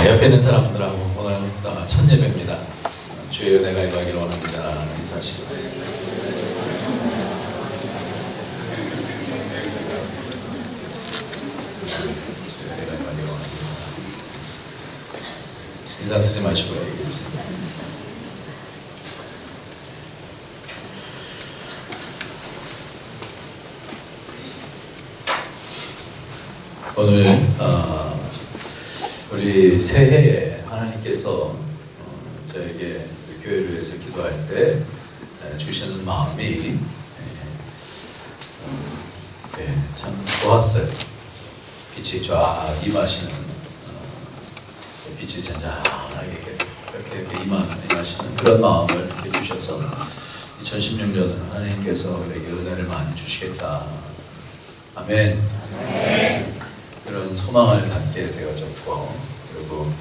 옆에 있는 사람들하고 오늘 첫 예배입니다. 주의 은혜가 임하기를 원합니다. 인사하시죠. 인사 쓰지 마시고요. 오늘 우리 새해에 하나님께서 저에게 교회를 위해서 기도할 때 주시는 마음이 참 좋았어요. 빛이 쫙 임하시는, 빛이 잔잔하게 이렇게 임하시는 그런 마음을 주셔서 2016년은 하나님께서 우리에게 은혜를 많이 주시겠다. 아멘. 그런 소망을 갖게 되어졌고, 그리고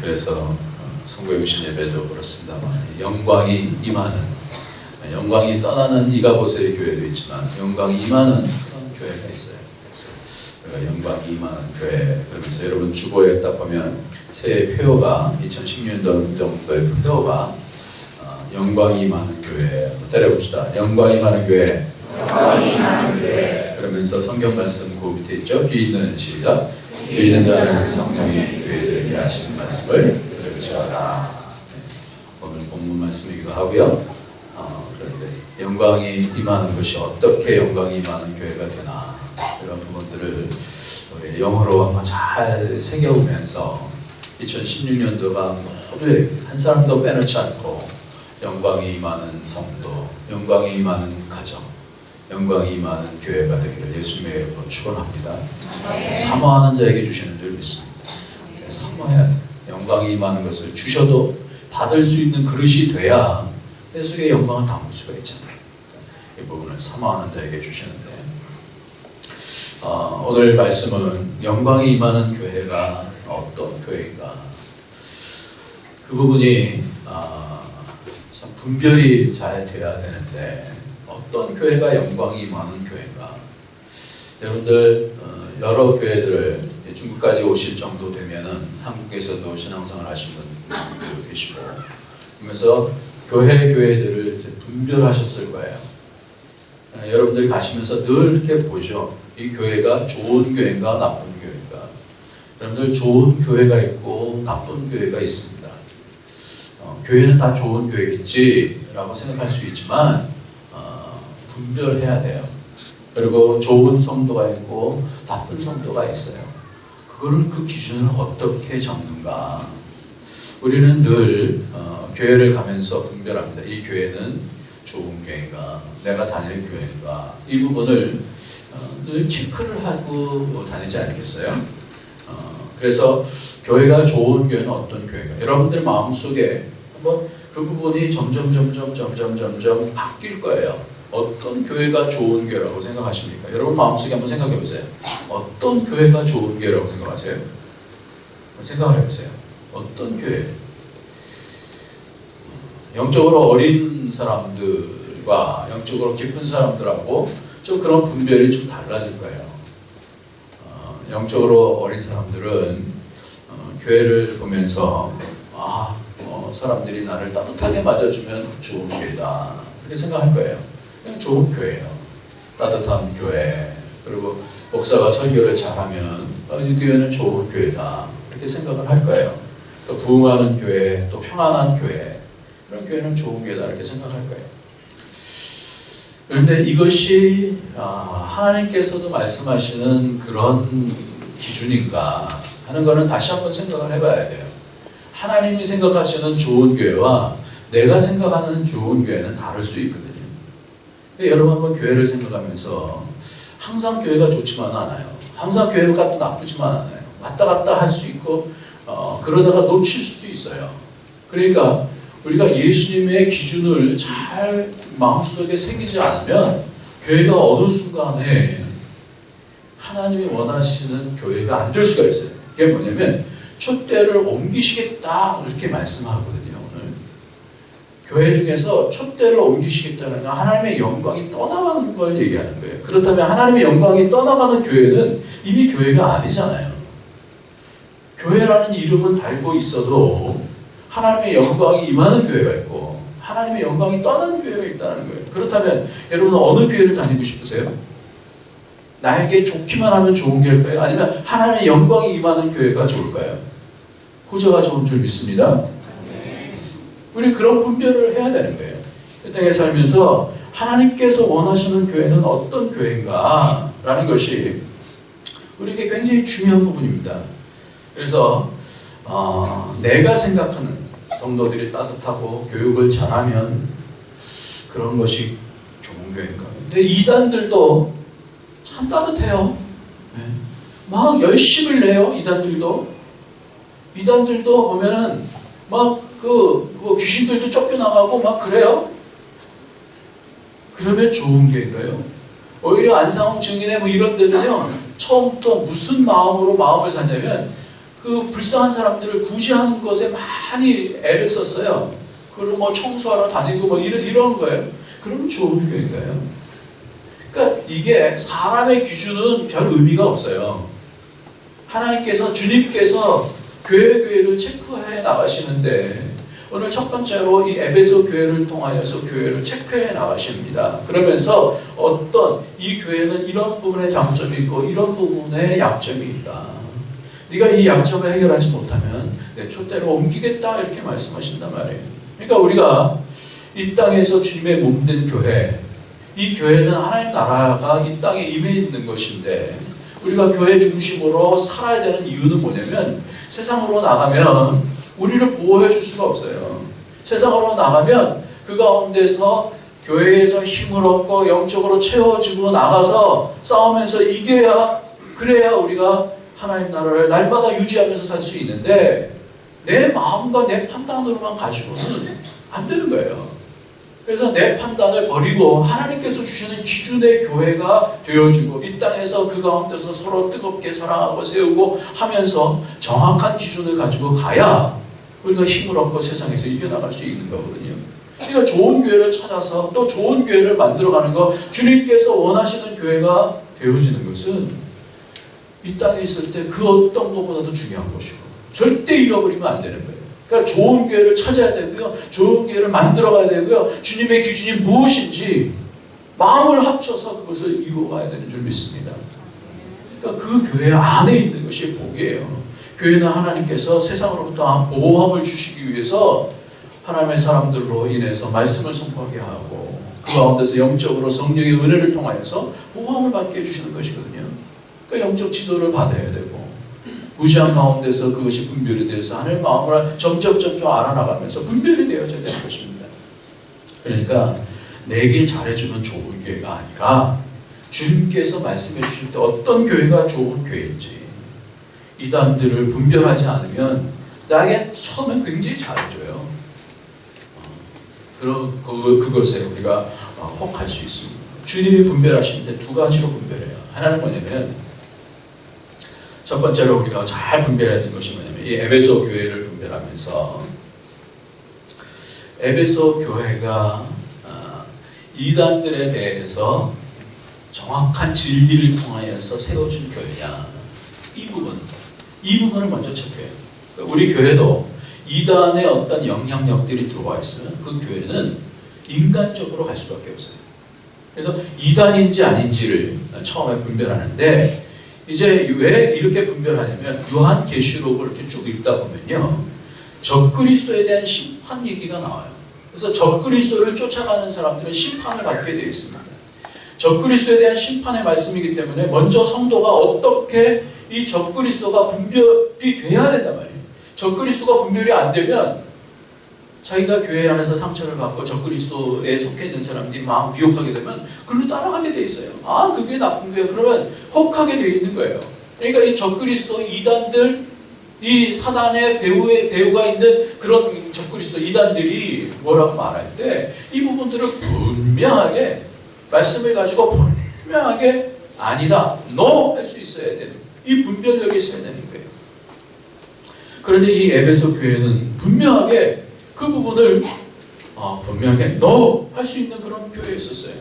그래서 송구영신 예배도 그렇습니다만 영광이 임하는, 영광이 떠나는 이가보스의 교회도 있지만 영광이 임하는 그런 교회가 있어요. 그래서 영광이 임하는 교회, 그러면서 여러분 주보에 딱 보면 새해 표어가 2016년 정도의 표어가 영광이 임하는 교회, 때려봅시다. 영광이 임하는 교회. 영광이 임하는 교회. 그러면서 성경 말씀 그 밑에 있죠. 귀 있는 시작. 귀 있는 자는 성령이 교회들에게 하시는 말씀을 들으시어라. 오늘 본문 말씀이기도 하고요. 그런데 영광이 임하는 것이 어떻게 영광이 임하는 교회가 되나, 이런 부분들을 우리 영어로 한번 잘 새겨보면서 2016년도가 모두 한 사람도 빼놓지 않고 영광이 임하는 성도, 영광이 임하는 가정, 영광이 임하는 교회가 되기를 예수님의 이름으로 축원합니다. 사모하는 자에게 주시는 줄 믿습니다. 사모해야 돼. 영광이 임하는 것을 주셔도 받을 수 있는 그릇이 돼야 내 속에 영광을 담을 수가 있잖아요. 이 부분을 사모하는 자에게 주시는데, 오늘 말씀은 영광이 임하는 교회가 어떤 교회인가, 그 부분이 참 분별이 잘 돼야 되는데, 어떤 교회가 영광이 임하는 교회인가. 여러분들 여러 교회들을 중국까지 오실 정도 되면은 한국에서도 신앙생활 하시는 분들도 계시고, 그러면서 교회들을 이제 분별하셨을 거예요. 여러분들이 가시면서 늘 이렇게 보죠. 이 교회가 좋은 교회인가 나쁜 교회인가. 여러분들 좋은 교회가 있고 나쁜 교회가 있습니다. 교회는 다 좋은 교회겠지라고 생각할 수 있지만 분별해야 돼요. 그리고 좋은 성도가 있고 나쁜 성도가 있어요. 그거를, 그 기준을 어떻게 잡는가. 우리는 늘 교회를 가면서 분별합니다. 이 교회는 좋은 교회인가, 내가 다닐 교회인가, 이 부분을 늘 체크를 하고 다니지 않겠어요? 그래서 교회가 좋은 교회는 어떤 교회인가. 여러분들 마음속에 한번 그 부분이 점점 바뀔 거예요. 어떤 교회가 좋은 교회라고 생각하십니까? 여러분 마음속에 한번 생각해 보세요. 어떤 교회가 좋은 교회라고 생각하세요? 생각을 해보세요. 어떤 교회? 영적으로 어린 사람들과 영적으로 깊은 사람들하고 좀 그런 분별이 좀 달라질 거예요. 영적으로 어린 사람들은 교회를 보면서 사람들이 나를 따뜻하게 맞아주면 좋은 교회다, 이렇게 생각할 거예요. 그냥 좋은 교회예요. 따뜻한 교회, 그리고 목사가 설교를 잘하면 이 교회는 좋은 교회다, 이렇게 생각을 할 거예요. 또 부흥하는 교회, 또 평안한 교회, 이런 교회는 좋은 교회다, 이렇게 생각할 거예요. 그런데 이것이 하나님께서도 말씀하시는 그런 기준인가 하는 거는 다시 한번 생각을 해봐야 돼요. 하나님이 생각하시는 좋은 교회와 내가 생각하는 좋은 교회는 다를 수 있거든요. 여러분 한번 교회를 생각하면서 항상 교회가 좋지만은 않아요. 항상 교회가 또 나쁘지만 않아요. 왔다 갔다 할 수 있고 그러다가 놓칠 수도 있어요. 그러니까 우리가 예수님의 기준을 잘 마음속에 새기지 않으면 교회가 어느 순간에 하나님이 원하시는 교회가 안 될 수가 있어요. 그게 뭐냐면 촛대를 옮기시겠다, 이렇게 말씀하거든요. 오늘 교회 중에서 촛대를 옮기시겠다는 건 하나님의 영광이 떠나가는 걸 얘기하는 거예요. 그렇다면 하나님의 영광이 떠나가는 교회는 이미 교회가 아니잖아요. 교회라는 이름은 달고 있어도 하나님의 영광이 임하는 교회가 있고 하나님의 영광이 떠나는 교회가 있다는 거예요. 그렇다면 여러분은 어느 교회를 다니고 싶으세요? 나에게 좋기만 하면 좋은 교회일까요? 아니면 하나님의 영광이 임하는 교회가 좋을까요? 후자가 좋은 줄 믿습니다. 우리 그런 분별을 해야 되는 거예요. 이 땅에 살면서 하나님께서 원하시는 교회는 어떤 교회인가 라는 것이 우리에게 굉장히 중요한 부분입니다. 그래서 내가 생각하는 성도들이 따뜻하고 교육을 잘하면 그런 것이 좋은 교회인가. 근데 이단들도 참 따뜻해요. 네. 막 열심을 내요. 이단들도 보면은 막 귀신들도 쫓겨나가고 막 그래요. 그러면 좋은 교회인가요? 오히려 안상홍 증인회 뭐 이런 데는요, 처음부터 무슨 마음으로 마음을 샀냐면 그 불쌍한 사람들을 구제하는 것에 많이 애를 썼어요. 그리고 뭐 청소하러 다니고 뭐 이런 거예요. 그러면 좋은 교회인가요? 그러니까 이게 사람의 기준은 별 의미가 없어요. 하나님께서, 주님께서 교회를 체크해 나가시는데 오늘 첫 번째로 이 에베소 교회를 통하여서 교회를 체크해 나가십니다. 그러면서 이 교회는 이런 부분에 장점이 있고 이런 부분에 약점이 있다. 네가 이 약점을 해결하지 못하면 내 촛대로 옮기겠다 이렇게 말씀하신단 말이에요. 그러니까 우리가 이 땅에서 주님의 몸된 교회, 이 교회는 하나님 나라가 이 땅에 임해 있는 것인데 우리가 교회 중심으로 살아야 되는 이유는 뭐냐면 세상으로 나가면 우리를 보호해 줄 수가 없어요. 세상으로 나가면 그 가운데서 교회에서 힘을 얻고 영적으로 채워지고 나가서 싸우면서 이겨야, 그래야 우리가 하나님 나라를 날마다 유지하면서 살 수 있는데 내 마음과 내 판단으로만 가지고는 안 되는 거예요. 그래서 내 판단을 버리고 하나님께서 주시는 기준의 교회가 되어지고 이 땅에서 그 가운데서 서로 뜨겁게 사랑하고 세우고 하면서 정확한 기준을 가지고 가야 우리가 힘을 얻고 세상에서 이겨나갈 수 있는 거거든요. 그러니까 좋은 교회를 찾아서 또 좋은 교회를 만들어가는 것, 주님께서 원하시는 교회가 되어지는 것은 이 땅에 있을 때 그 어떤 것보다도 중요한 것이고 절대 잃어버리면 안 되는 거예요. 그러니까 좋은 교회를 찾아야 되고요. 좋은 교회를 만들어가야 되고요. 주님의 기준이 무엇인지 마음을 합쳐서 그것을 이루어가야 되는 줄 믿습니다. 그러니까 그 교회 안에 있는 것이 복이에요. 교회는 하나님께서 세상으로부터 보호함을 주시기 위해서 하나님의 사람들로 인해서 말씀을 선포하게 하고 그 가운데서 영적으로 성령의 은혜를 통하여서 보호함을 받게 해주시는 것이거든요. 그러니까 영적 지도를 받아야 되고 무지한 가운데서 그것이 분별이 되어서 하나님의 마음을 점점 알아나가면서 분별이 되어져야 되는 것입니다. 그러니까 내게 잘해주는 좋은 교회가 아니라 주님께서 말씀해 주실 때 어떤 교회가 좋은 교회인지 이단들을 분별하지 않으면 나에게 처음엔 굉장히 잘해줘요. 그것에 우리가 혹할 수 있습니다. 주님이 분별하시는데 두 가지로 분별해요. 하나는 뭐냐면 첫 번째로 우리가 잘 분별해야 되는 것이 뭐냐면 이 에베소 교회를 분별하면서 에베소 교회가 이단들에 대해서 정확한 진리를 통하여서 세워준 교회냐, 이 부분을 먼저 체크해요. 우리 교회도 이단의 어떤 영향력들이 들어와 있으면 그 교회는 인간적으로 갈 수밖에 없어요. 그래서 이단인지 아닌지를 처음에 분별하는데 이제 왜 이렇게 분별하냐면 요한계시록을 이렇게 쭉 읽다 보면요, 적그리스도에 대한 심판 얘기가 나와요. 그래서 적그리스도를 쫓아가는 사람들은 심판을 받게 되어 있습니다. 적그리스도에 대한 심판의 말씀이기 때문에 먼저 성도가 어떻게 이 적그리스도가 분별이 돼야 된단 말이에요. 적그리스도가 분별이 안 되면 자기가 교회 안에서 상처를 받고 적그리스도에 속해 있는 사람들이 막 미혹하게 되면 그걸로 따라가게 돼 있어요. 아, 그게 나쁜 거예요. 그러면 혹하게 돼 있는 거예요. 그러니까 이 적그리스도 이단들, 이 사단의 배우가 있는 그런 적그리스도 이단들이 뭐라고 말할 때 이 부분들을 분명하게 말씀을 가지고 분명하게 아니다, no 할 수 있어야 되는, 이 분별력이 있어야 되는 거예요. 그런데 이 에베소 교회는 분명하게 그 부분을 분명하게 no 할 수 있는 그런 교회였었어요.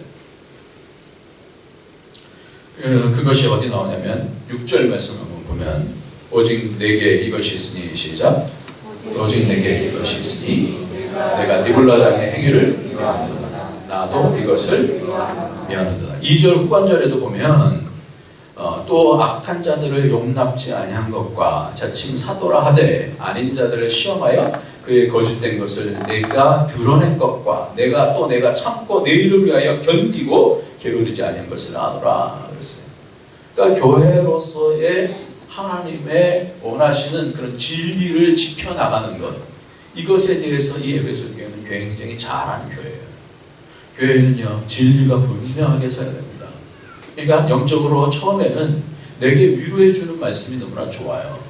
그것이 어디 나오냐면 6절 말씀을 보면 오직 내게 이것이 있으니 시작. 오직 내게 이것이 있으니 내가 니골라 당의 행위를 미워하노라. 나도 이것을 미워하노라. 2절 후반절에도 보면 또 악한 자들을 용납지 아니한 것과 자칭 사도라 하되 아닌 자들을 시험하여 그의 거짓된 것을 내가 드러낸 것과 내가 참고 내 일을 위하여 견디고 게으르지 아니한 것을 아노라 그랬어요. 그러니까 교회로서의 하나님의 원하시는 그런 진리를 지켜나가는 것, 이것에 대해서 이 에베소 교회는 굉장히 잘하는 교회예요. 교회는요, 진리가 분명하게 서야 됩니다. 그러니까 영적으로 처음에는 내게 위로해주는 말씀이 너무나 좋아요.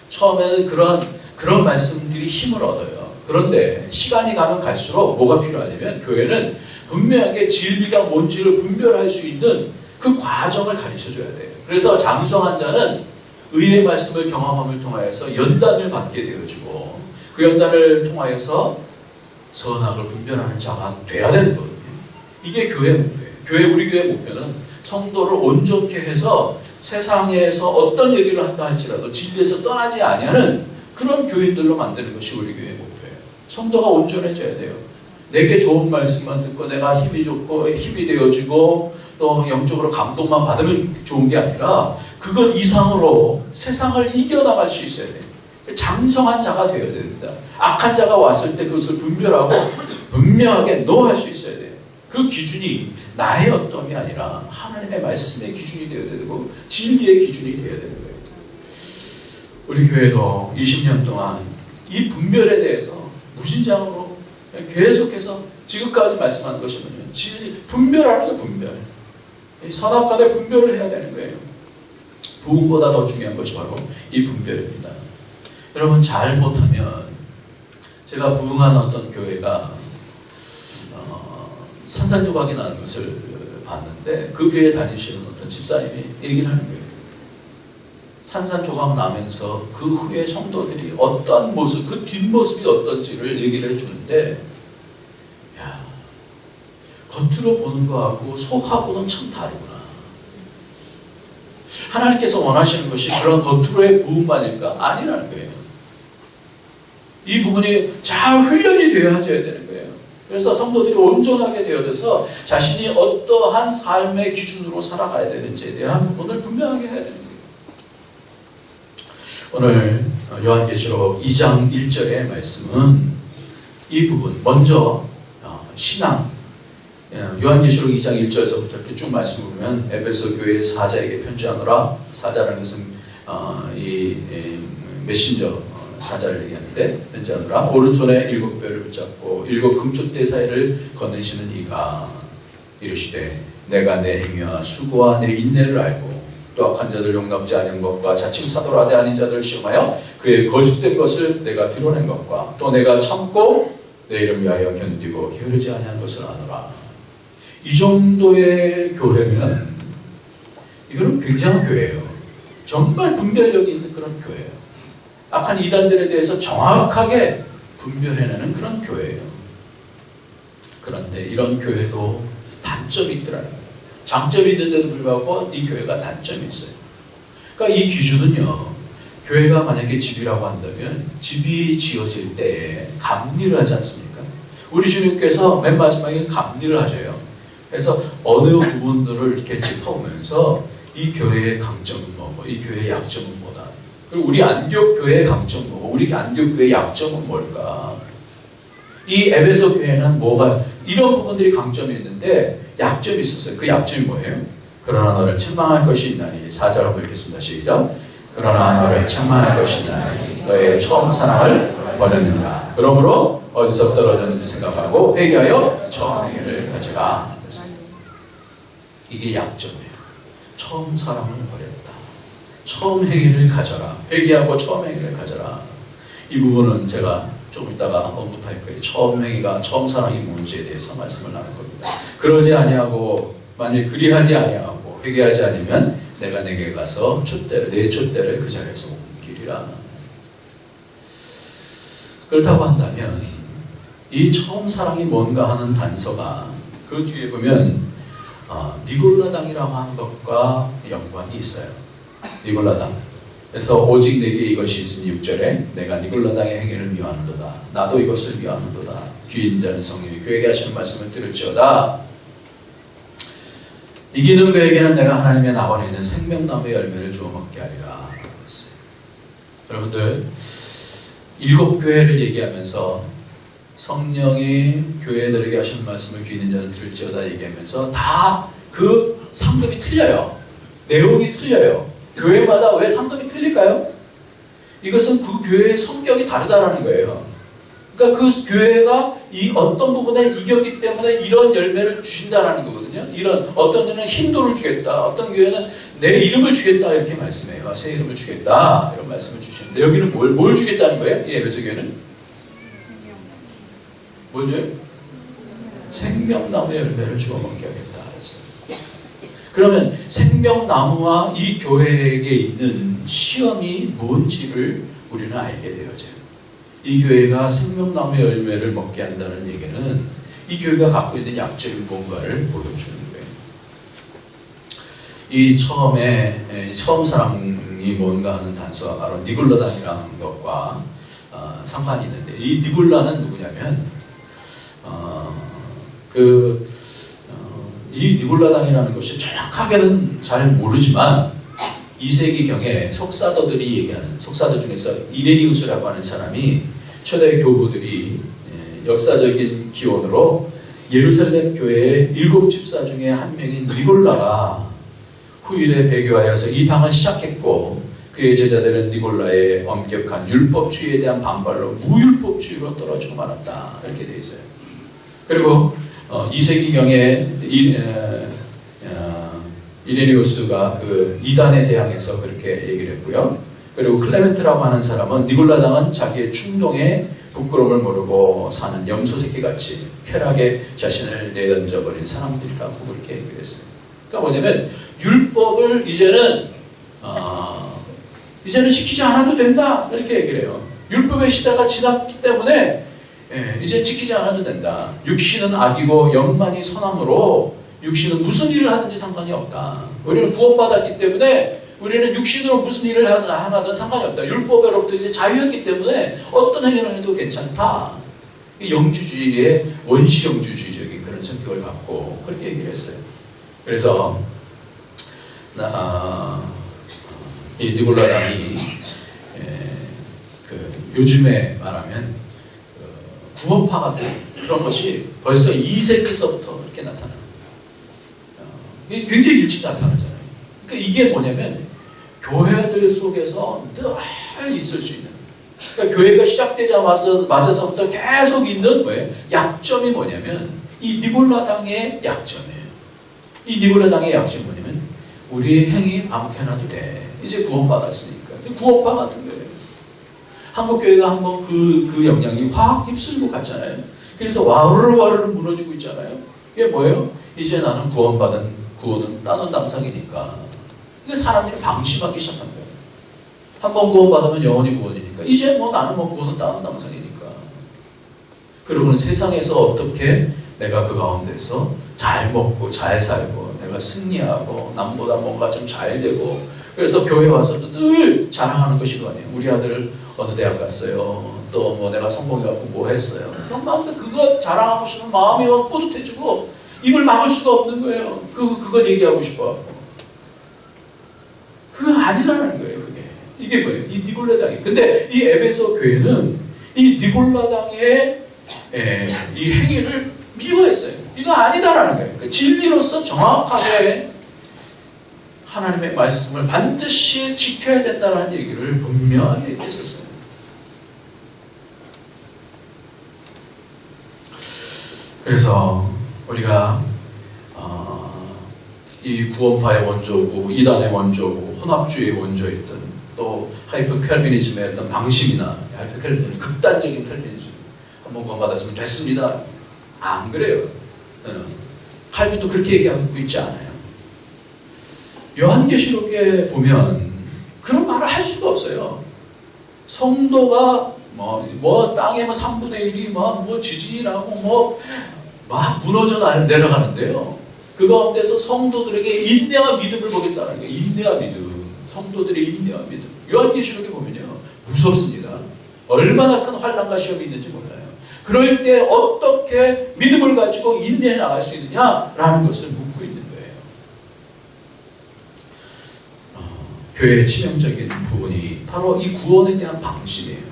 처음에는 그런 말씀들이 힘을 얻어요. 그런데 시간이 가면 갈수록 뭐가 필요하냐면 교회는 분명하게 진리가 뭔지를 분별할 수 있는 그 과정을 가르쳐줘야 돼요. 그래서 장성한 자는 의의 말씀을 경험함을 통하여서 연단을 받게 되어지고 그 연단을 통하여서 선악을 분별하는 자가 돼야 되는 거거든요. 이게 교회의 목표예요. 우리 교회의 목표는 성도를 온전케 해서 세상에서 어떤 얘기를 한다 할지라도 진리에서 떠나지 아니하는 그런 교인들로 만드는 것이 우리 교회의 목표예요. 성도가 온전해져야 돼요. 내게 좋은 말씀만 듣고 내가 힘이 좋고 힘이 되어지고 또 영적으로 감동만 받으면 좋은 게 아니라 그것 이상으로 세상을 이겨나갈 수 있어야 돼요. 장성한 자가 되어야 됩니다. 악한 자가 왔을 때 그것을 분별하고 분명하게 노할 수 있어야 돼요. 그 기준이 나의 어떠함이 아니라 하나님의 말씀의 기준이 되어야 되고 진리의 기준이 되어야 되는 거예요. 우리 교회도 20년 동안 이 분별에 대해서 무신장으로 계속해서 지금까지 말씀하는 것이 뭐냐면 진리, 분별하는 거 분별. 선악간의 분별을 해야 되는 거예요. 부흥보다 더 중요한 것이 바로 이 분별입니다. 여러분 잘못하면 제가 부흥하는 어떤 교회가 산산조각이 나는 것을 봤는데 그 교회에 다니시는 어떤 집사님이 얘기를 하는 거예요. 산산조각 나면서 그 후에 성도들이 어떤 모습, 그 뒷모습이 어떤지를 얘기를 해주는데 야, 겉으로 보는 거하고 속하고는 참 다르구나. 하나님께서 원하시는 것이 그런 겉으로의 부흥만일까? 아니라는 거예요. 이 부분이 잘 훈련이 되어야 되는 거예요. 그래서 성도들이 온전하게 되어져서 자신이 어떠한 삶의 기준으로 살아가야 되는지에 대한 부분을 분명하게 해야 되는 거예요. 오늘 요한계시록 2장 1절의 말씀은 이 부분, 먼저 신앙, 요한계시록 2장 1절에서부터 이렇게 쭉 말씀을 보면 에베소 교회 사자에게 편지하노라. 사자라는 것은 이 메신저 사자를 얘기하는데 편지하노라. 오른손에 7뼈를 붙잡고 7 금쪽대 사이를 거느시는 이가 이르시되 내가 내 행위와 수고와 내 인내를 알고 또 악한 자들 용납지 아니한 것과 자칭 사도라 하되 아닌 자들을 시험하여 그의 거짓된 것을 내가 드러낸 것과 또 내가 참고 내 이름 위하여 견디고 게으르지 아니한 것을 아노라. 이 정도의 교회면 이거는 굉장한 교회예요. 정말 분별력이 있는 그런 교회예요. 악한 이단들에 대해서 정확하게 분별해내는 그런 교회예요. 그런데 이런 교회도 단점이 있더라는 거예요. 장점이 있는데도 불구하고 이 교회가 단점이 있어요. 그러니까 이 기준은요, 교회가 만약에 집이라고 한다면 집이 지어질 때 감리를 하지 않습니까? 우리 주님께서 맨 마지막에 감리를 하셔요. 그래서 어느 부분들을 이렇게 짚어오면서 이 교회의 강점은 뭐고 이 교회의 약점은 뭐다. 그리고 우리 안디옥 교회의 강점은 뭐고 우리 안디옥 교회의 약점은 뭘까. 이 에베소 교회는 뭐가 이런 부분들이 강점이 있는데 약점이 있었어요. 그 약점이 뭐예요? 그러나 너를 책망할 것이 있나니 4절 한번 읽겠습니다. 시작. 그러나 너를 책망할 것이 있나니 너의 처음 사랑을 버렸느니라. 그러므로 어디서 떨어졌는지 생각하고 회개하여 처음 행위를 가져가. 이게 약점이에요. 처음 사랑을 버렸다. 처음 행위를 가져라. 회개하고 처음 행위를 가져라. 이 부분은 제가 조금 이따가 언급할 거예요. 처음 행위가 처음 사랑이 뭔지에 대해서 말씀을 나눌 겁니다. 그러지 아니하고 만일 그리하지 아니하고 회개하지 않으면 내가 내게 가서 내 촛대를 그 자리에서 옮기리라. 그렇다고 한다면 이 처음 사랑이 뭔가 하는 단서가 그 뒤에 보면 니골라당이라고 하는 것과 연관이 있어요. 니골라당. 그래서 오직 내게 이것이 있으니 6절에 내가 니골라당의 행위를 미워하는도다. 나도 이것을 미워하는도다. 귀 있는 자는 성령이 그에게 하시는 말씀을 들을지어다. 이기는 그에게는 내가 하나님의 나원에 있는 생명나무의 열매를 주어 먹게 하리라. 여러분들 7교회를 얘기하면서 성령이 교회들에게 하시는 말씀을 귀 있는 자는 들을지어다 얘기하면서 다 그 상급이 틀려요. 내용이 틀려요. 교회마다 왜 상급이 틀릴까요? 이것은 그 교회의 성격이 다르다는 거예요. 그러니까 그 교회가 이 어떤 부분에 이겼기 때문에 이런 열매를 주신다는 거거든요. 이런 어떤 데는 힘도를 주겠다. 어떤 교회는 내 이름을 주겠다 이렇게 말씀해요. 새 이름을 주겠다 이런 말씀을 주시는데 여기는 뭘 주겠다는 거예요? 이 에베소 교회는 뭘 줘요? 생명나무의 열매를 주어 먹게 하겠다. 그러면 생명나무와 이 교회에게 있는 시험이 뭔지를 우리는 알게 되어져요. 이 교회가 생명나무의 열매를 먹게 한다는 얘기는 이 교회가 갖고 있는 약점이 뭔가를 보여주는 거예요. 이 처음 사랑이 뭔가 하는 단서가 바로 니골라당이라는 것과 상관이 있는데 이 니골라는 누구냐면 이 니골라당이라는 것이 정확하게는 잘 모르지만 2세기경에 속사도들이 얘기하는 속사도 중에서 이레니우스라고 하는 사람이 초대 교부들이 역사적인 기원으로 예루살렘 교회의 7집사 중에 한 명인 니골라가 후일에 배교하여서 이 당을 시작했고 그의 제자들은 니골라의 엄격한 율법주의에 대한 반발로 무율법주의로 떨어지고 말았다. 이렇게 되어 있어요. 그리고 2세기경에 이레니우스가 그 이단에 대항해서 그렇게 얘기를 했고요. 그리고 클레멘트라고 하는 사람은 니골라당은 자기의 충동에 부끄러움을 모르고 사는 염소새끼같이 쾌락에 자신을 내던져버린 사람들이라고 그렇게 얘기를 했어요. 그러니까 뭐냐면 율법을 이제는 시키지 않아도 된다 이렇게 얘기를 해요. 율법의 시대가 지났기 때문에 이제 지키지 않아도 된다. 육신은 악이고 영만이 선함으로 육신은 무슨 일을 하든지 상관이 없다. 우리는 구원받았기 때문에 우리는 육신으로 무슨 일을 하든 상관이 없다. 율법으로부터 이제 자유했기 때문에 어떤 행위를 해도 괜찮다. 영주주의의 원시영주주의적인 그런 성격을 갖고 그렇게 얘기를 했어요. 그래서 이 니골라당이 요즘에 말하면 구원파 같은 그런 것이 벌써 2세기서부터 이렇게 나타나요. 이게 굉장히 일찍 나타나잖아요. 그러니까 이게 뭐냐면 교회들 속에서 늘 있을 수 있는 그러니까 교회가 시작되자마자서부터 계속 있는 뭐예요? 약점이 뭐냐면 이 니골라당의 약점이에요. 이 니골라당의 약점이 뭐냐면 우리의 행위 아무렇게나 해도 돼. 이제 구원받았으니까. 구원파 같은 거예요. 한국교회가 한번 그 영향이 확 휩쓸고 갔잖아요. 그래서 와르르 무너지고 있잖아요. 이게 뭐예요? 이제 나는 구원은 따는 당상이니까. 이게 사람들이 방심하기 시작한 거예요. 한번 구원받으면 영원히 구원이니까. 이제 나는 구원은 따는 당상이니까. 그러고는 세상에서 어떻게 내가 그 가운데서 잘 먹고 잘 살고 내가 승리하고 남보다 뭔가 좀 잘 되고 그래서 교회 와서도 늘 자랑하는 것이 그거네요. 우리 아들 어느 대학 갔어요. 또 내가 성공해갖고 뭐 했어요. 그런 마음도 그거 자랑하고 싶은 마음이 막 뿌듯해지고 입을 막을 수가 없는 거예요. 그걸 얘기하고 싶어. 그거 아니라는 거예요. 그게. 이게 뭐예요? 이 니골라당이. 근데 이 에베소 교회는 이 니골라당의 이 행위를 미워했어요. 이거 아니다라는 거예요. 그러니까 진리로서 정확하게 하나님의 말씀을 반드시 지켜야 된다는 얘기를 분명하게 했었어요. 그래서 우리가 이 구원파의 원조고 이단의 원조고 혼합주의의 원조였던 또 하이퍼 칼비니즘의 어떤 방식이나 하이퍼 칼비니즘 극단적인 칼비니즘 한번 구원받았으면 됐습니다. 안 그래요. 칼빈도 그렇게 얘기하고 있지 않아요. 요한계시록에 보면 그런 말을 할 수가 없어요. 성도가 땅에 3분의 1이 지진이 나고 막 무너져 내려가는데요. 그 가운데서 성도들에게 인내와 믿음을 보겠다는 거예요. 인내와 믿음. 성도들의 인내와 믿음. 요한계시록에 보면요, 무섭습니다. 얼마나 큰 환난과 시험이 있는지 몰라요. 그럴 때 어떻게 믿음을 가지고 인내해 나갈 수 있느냐라는 것을 묻고 있는 거예요. 교회의 치명적인 부분이 바로 이 구원에 대한 방심이에요.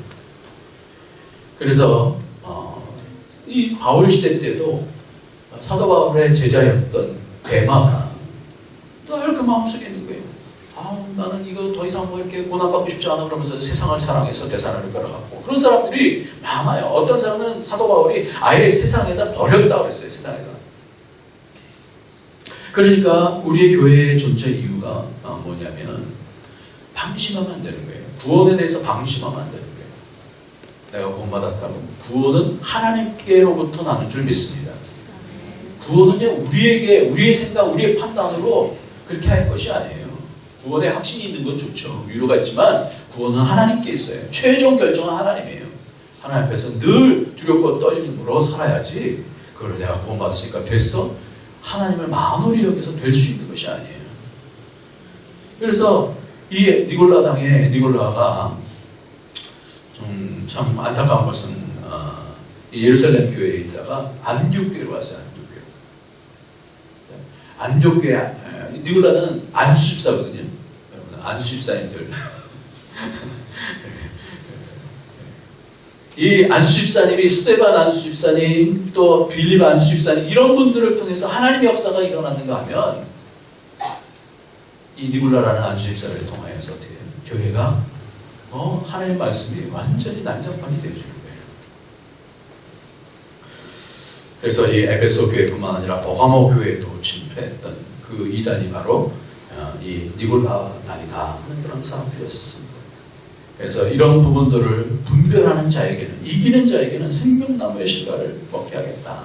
그래서 이 바울 시대 때도 사도 바울의 제자였던 데마가 늘 그 마음속에 있는 거예요. 나는 이거 더 이상 뭐 이렇게 고난받고 싶지 않아 그러면서 세상을 사랑해서 데살로니가를 갔고, 그런 사람들이 많아요. 어떤 사람은 사도 바울이 아예 세상에다 버렸다고 그랬어요. 세상에다. 그러니까 우리의 교회의 존재 이유가 뭐냐면 방심하면 안 되는 거예요. 구원에 대해서 방심하면 안 되는 거예요. 내가 구원받았다고. 구원은 하나님께로부터 나는 줄 믿습니다. 구원은요, 우리의 생각, 우리의 판단으로 그렇게 할 것이 아니에요. 구원에 확신이 있는 건 좋죠. 위로가 있지만 구원은 하나님께 있어요. 최종 결정은 하나님이에요. 하나님 앞에서 늘 두렵고 떨림으로 살아야지, 그걸 내가 구원받았으니까 됐어? 하나님을 만홀히 여기서 될 수 있는 것이 아니에요. 그래서 이 니골라가 참 안타까운 것은 예루살렘 교회에 있다가 안디옥교회로 왔어요. 안디옥교회, 니골라는 안수집사거든요. 안수집사님들. 이 안수집사님이 스데반 안수집사님, 또 빌립 안수집사님, 이런 분들을 통해서 하나님의 역사가 일어났는가 하면 이 니골라라는 안수집사를 통하여서 교회가 하나님 말씀이 완전히 난장판이 되어지는 거예요. 그래서 이 에베소 교회뿐만 아니라 버가모 교회도 침투했던 그 이단이 바로 이 니골라단이다 하는 그런 사람들이었습니다. 그래서 이런 부분들을 분별하는 자에게는, 이기는 자에게는 생명나무의 실과를 먹게 하겠다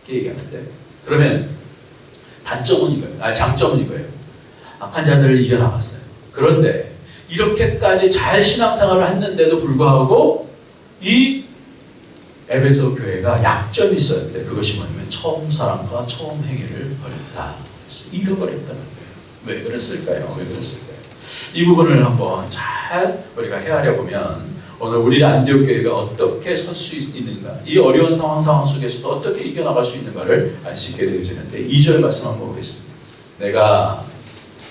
이렇게 얘기하는데, 그러면 단점은 이거예요. 장점은 이거예요. 악한 자들을 이겨나갔어요. 그런데 이렇게까지 잘 신앙생활을 했는데도 불구하고 이 에베소 교회가 약점이 있었는데, 그것이 뭐냐면 처음 사랑과 처음 행위를 버렸다. 잃어버렸다는 거예요. 왜 그랬을까요? 이 부분을 한번 잘 우리가 헤아려 보면 오늘 우리 안디옥 교회가 어떻게 설 수 있는가, 이 어려운 상황 속에서도 어떻게 이겨나갈 수 있는가를 알 수 있게 되어지는데, 2절 말씀 한번 보겠습니다. 내가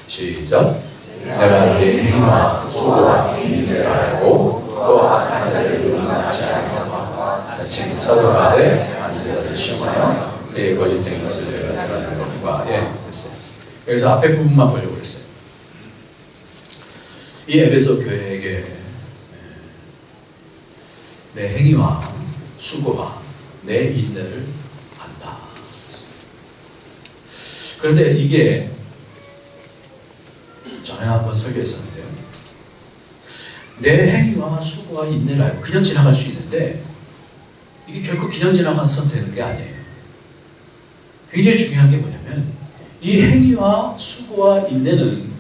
시작. 내가 네 행위와 수고와 인내를 알고 또 악한 자를 용납하지 않고 다친 사도하되 아닌 자를 시험하여 내 거짓된 것을 내가 드러낸 것과 됐어요. 그래서 앞에 부분만 보려고 그랬어요. 이 에베소 교회에게 내 행위와 수고와 내 인내를 한다. 그런데 이게 전에 한번 설교했었는데요. 내 행위와 수고와 인내를 알고 그냥 지나갈 수 있는데, 이게 결코 그냥 지나가서 되는 게 아니에요. 굉장히 중요한 게 뭐냐면, 이 행위와 수고와 인내는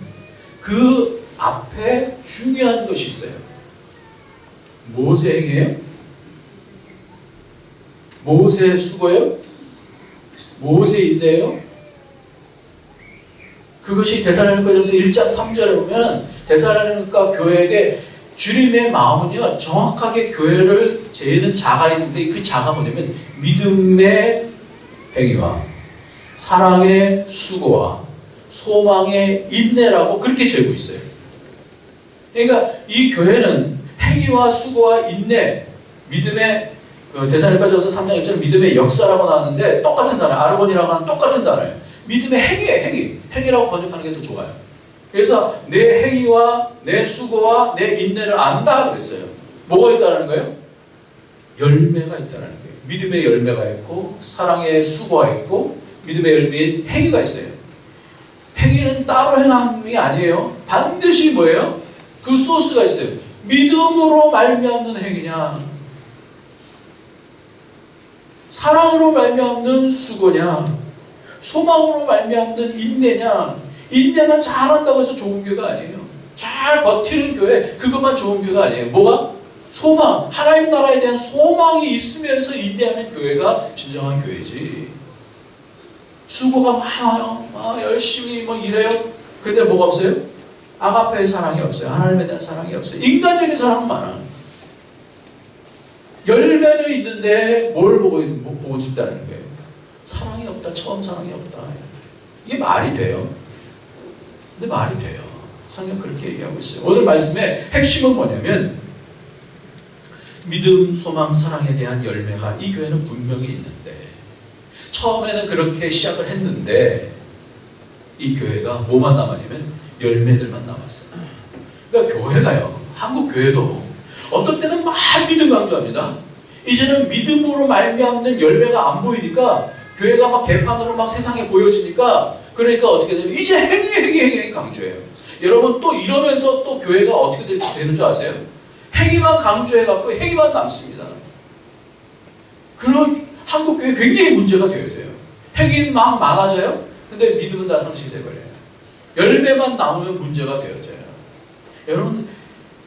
그 앞에 중요한 것이 있어요. 무엇의 행위예요? 무엇의 수고예요? 무엇의 인내예요? 그것이 데살로니가전서 1장 3절에 보면 데살로니가 교회에게 주님의 마음은요, 정확하게 교회를 재는 자가 있는데, 그 자가 뭐냐면 믿음의 행위와 사랑의 수고와 소망의 인내라고 그렇게 재고 있어요. 그러니까 이 교회는 행위와 수고와 인내, 믿음의 데살로니가전서 3장 1절 믿음의 역사라고 나왔는데 똑같은 단어, 아르곤이라고 하는 똑같은 단어예요. 믿음의 행위예요. 행위라고 번역하는 게 더 좋아요. 그래서 내 행위와 내 수고와 내 인내를 안다 그랬어요. 뭐가 있다는 거예요? 열매가 있다는 거예요. 믿음의 열매가 있고 사랑의 수고가 있고 믿음의 열매인 행위가 있어요. 행위는 따로 행함이 아니에요. 반드시 뭐예요? 그 소스가 있어요. 믿음으로 말미암는 행위냐, 사랑으로 말미암는 수고냐, 소망으로 말미암는 인내냐. 인내만 잘한다고 해서 좋은 교회가 아니에요. 잘 버티는 교회, 그것만 좋은 교회가 아니에요. 뭐가? 소망, 하나님 나라에 대한 소망이 있으면서 인내하는 교회가 진정한 교회지. 수고가 많아요. 열심히 일해요. 근데 뭐가 없어요? 아가페의 사랑이 없어요. 하나님에 대한 사랑이 없어요. 인간적인 사랑은 많아요. 열매는 있는데 뭘 보고 싶다는 거예요. 사랑이 없다. 처음 사랑이 없다. 이게 말이 돼요. 근데 말이 돼요. 성경 그렇게 얘기하고 있어요. 오늘 말씀의 핵심은 뭐냐면 믿음, 소망, 사랑에 대한 열매가 이 교회는 분명히 있는데 처음에는 그렇게 시작을 했는데 이 교회가 뭐만 남았냐면 열매들만 남았어요. 그러니까 교회가요. 한국 교회도 어떤 때는 막 믿음 강조합니다. 이제는 믿음으로 말미암는 열매가 안 보이니까 교회가 막 개판으로 막 세상에 보여지니까 그러니까 어떻게 되냐면 이제 행위 강조해요. 여러분 또 이러면서 또 교회가 어떻게 되는 줄 아세요? 행위만 강조해갖고 행위만 남습니다. 그런 한국 교회 굉장히 문제가 되어야 돼요. 행위 막 많아져요. 근데 믿음은 다 상실이 돼버려요. 열매만 남으면 문제가 되어져요. 여러분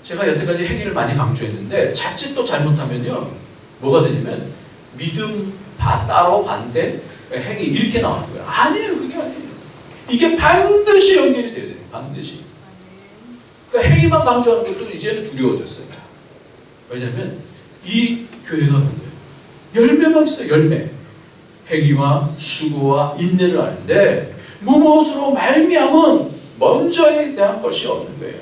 제가 여태까지 행위를 많이 강조했는데 자칫 또 잘못하면요 뭐가 되냐면 믿음 따로 반대 행위 이렇게 나오는 거예요. 아니에요. 그게 아니에요. 이게 반드시 연결이 돼야 돼요. 반드시. 그러니까 행위만 강조하는 것도 이제는 두려워졌어요. 왜냐하면 이 교회가 뭐예요? 열매만 있어요. 열매. 행위와 수고와 인내를 하는데 무엇으로 말미암은 먼저에 대한 것이 없는 거예요.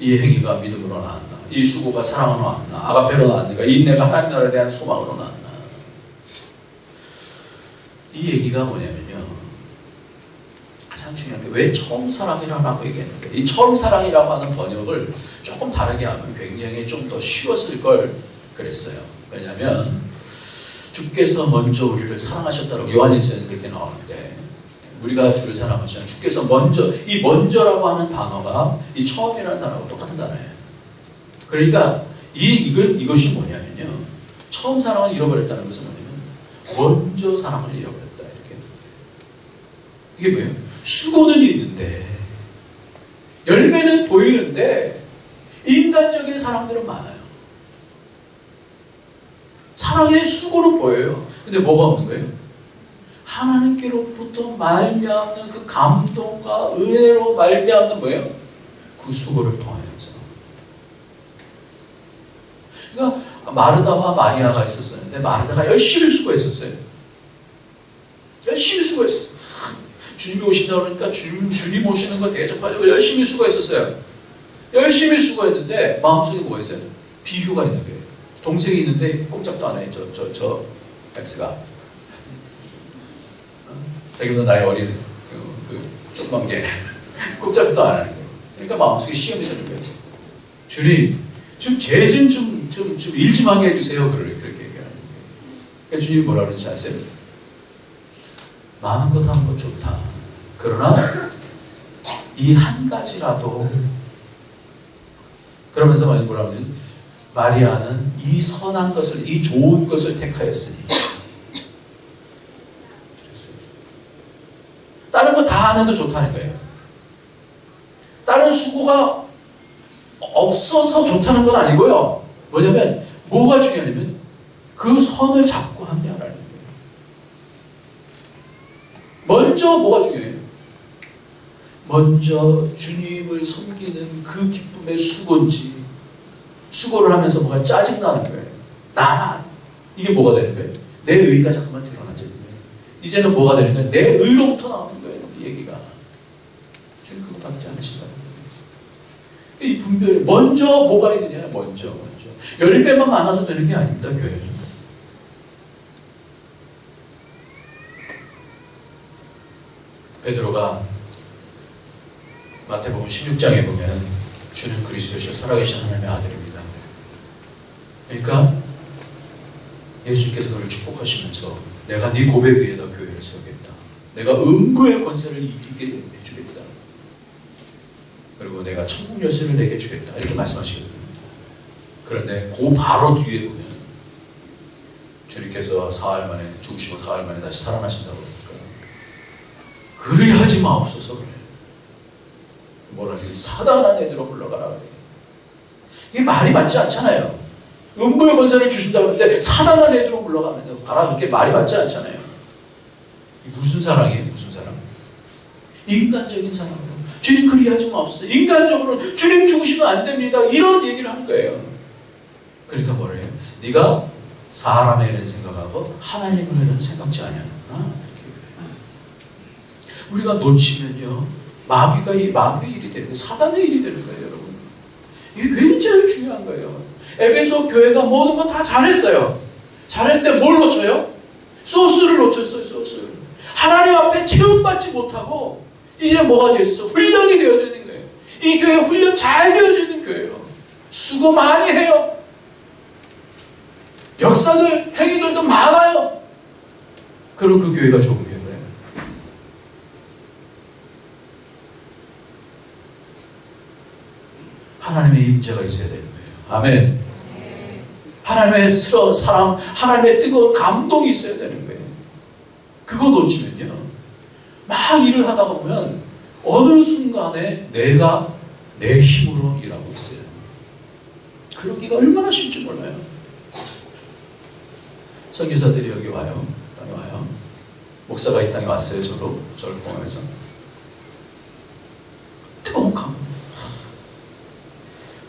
이 행위가 믿음으로 나왔나? 이 수고가 사랑으로 나왔나? 아가페로 나왔는가? 이 인내가 하나님 나라에 대한 소망으로 나왔나? 이 얘기가 뭐냐면요. 가장 중요한 게 왜 처음 사랑이라고 얘기했는데 이 처음 사랑이라고 하는 번역을 조금 다르게 하면 굉장히 좀 더 쉬웠을 걸 그랬어요. 왜냐하면 주께서 먼저 우리를 사랑하셨다고 요한일서에는 그렇게 나오는데 우리가 주를 사랑하시면 주께서 먼저 이 먼저라고 하는 단어가 이 처음이라는 단어하고 똑같은 단어예요. 그러니까 이것이 뭐냐면요. 처음 사랑을 잃어버렸다는 것은 뭐냐면 먼저 사랑을 잃어버렸다 이렇게. 이게 뭐예요? 수고는 있는데 열매는 보이는데 인간적인 사랑들은 많아요. 사랑의 수고는 보여요. 근데 뭐가 없는 거예요? 하나님께로부터 말미암는 그 감동과 은혜로 말미암는 뭐예요? 그 수고를 통하여서. 그러니까 마르다와 마리아가 있었었는데 마르다가 열심히 수고했었어요. 열심히 수고했어요. 주님이 오신다 그러니까 주님 오시는 거 대접하려고 열심히 수고했었어요. 열심히 수고했는데 마음속에 뭐가 있어요? 비교가 있는 거예요. 동생이 있는데 꼼짝도 안 해. 저 X가. 자기보다 나이 어린 조그만 게 꼼짝도 안 하는 거예요. 그러니까 마음속에 시험이 되는 거예요. 주님, 좀 죄 좀 일 좀 하게 해주세요. 그렇게 얘기하는 거예요. 그러니까 주님이 뭐라 그러는지 아세요? 많은 것 하는 것 좋다. 그러나 이 한 가지라도 그러면서 뭐라 그러냐면 마리아는 이 선한 것을 이 좋은 것을 택하였으니 다른 거 다 안 해도 좋다는 거예요. 다른 수고가 없어서 좋다는 건 아니고요. 뭐냐면 뭐가 중요하냐면 그 선을 잡고 합니다라는 거예요. 먼저 뭐가 중요해요? 먼저 주님을 섬기는 그 기쁨의 수고인지 수고를 하면서 뭐가 짜증나는 거예요. 나만 이게 뭐가 되는 거예요? 내 의가 자꾸만 드러나지. 이제는 뭐가 되는 거예요? 내 의로부터 나오는 거예요. 이 얘기가. 주님 그거 받지 않으신다는 거예요. 이 분별이 먼저 뭐가 있느냐? 먼저 열매만 많아서 되는 게 아닙니다. 교회는. 베드로가 마태복음 16장에 보면 주는 그리스도시요 살아계신 하나님의 아들입니다. 그러니까 예수님께서 그를 축복하시면서 내가 네 고백 위에다 교회를 세우겠다. 내가 음부의 권세를 이기게 해주겠다. 그리고 내가 천국 열쇠를 내게 주겠다. 이렇게 말씀하시거든요. 그런데 그 바로 뒤에 보면 주님께서 사흘 만에 죽으시고 사흘 만에 다시 살아나신다고 그러니까 그리하지 마옵소서 그래. 뭐라 그래? 사단한 애들로 물러가라 그래. 이게 말이 맞지 않잖아요. 음부의 권세를 주신다고 하는데 사단한 애들로 물러가면서 가라 그렇게 말이 맞지 않잖아요. 무슨 사랑이에요? 무슨 사랑? 인간적인 사랑으로 주님 그리하지 마옵소서. 인간적으로 주님 죽으시면 안 됩니다. 이런 얘기를 한 거예요. 그러니까 뭐래요? 네가 사람의 일은 생각하고 하나님의 일은 생각지 아니하는구나. 우리가 놓치면요, 마귀의 일이 되는 거예요. 사단의 일이 되는 거예요, 여러분. 이게 굉장히 중요한 거예요. 에베소 교회가 모든 거 다 잘했어요. 잘했는데 뭘 놓쳐요? 소스를 놓쳤어요, 소스를. 하나님 앞에 체험받지 못하고 이제 뭐가 되어 있어서 훈련이 되어져 있는 거예요. 이 교회 훈련 잘 되어져 있는 교회예요. 수고 많이 해요. 역사들, 행위들도 많아요. 그리고 그 교회가 좋은 교회예요. 하나님의 임재가 있어야 되는 거예요. 아멘. 하나님의 사랑, 하나님의 뜨거운 감동이 있어야 되는 거예요. 그거 놓치면요, 막 일을 하다가 보면 어느 순간에 내가 내 힘으로 일하고 있어요. 그러기가 얼마나 쉽지 몰라요. 선교사들이 여기 와요. 땅에 와요. 목사가 이 땅에 왔어요. 저를 포함해서. 뜨거운 감동.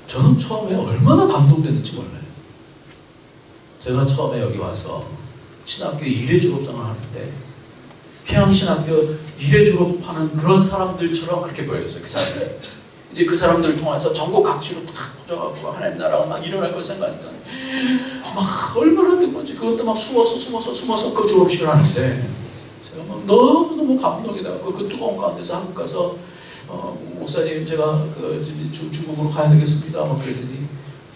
저는 처음에 얼마나 감동됐는지 몰라요. 제가 처음에 여기 와서 신학교 1회 졸업장을 하는데 평양신학교 1회 졸업하는 그런 사람들처럼 그렇게 보였어요. 그 사람들이. 이제 그 사람들을 통해서 전국 각지로 탁 퍼져갖고 하나님 나라가 막 일어날 걸 생각하니까 막 얼마나 뜨거운지 그것도 막 숨어서 그 졸업식을 하는데 제가 막 너무너무 감동이 나고 그 뜨거운 가운데서 한국 가서 목사님 제가 중국으로 가야 되겠습니다. 막 그랬더니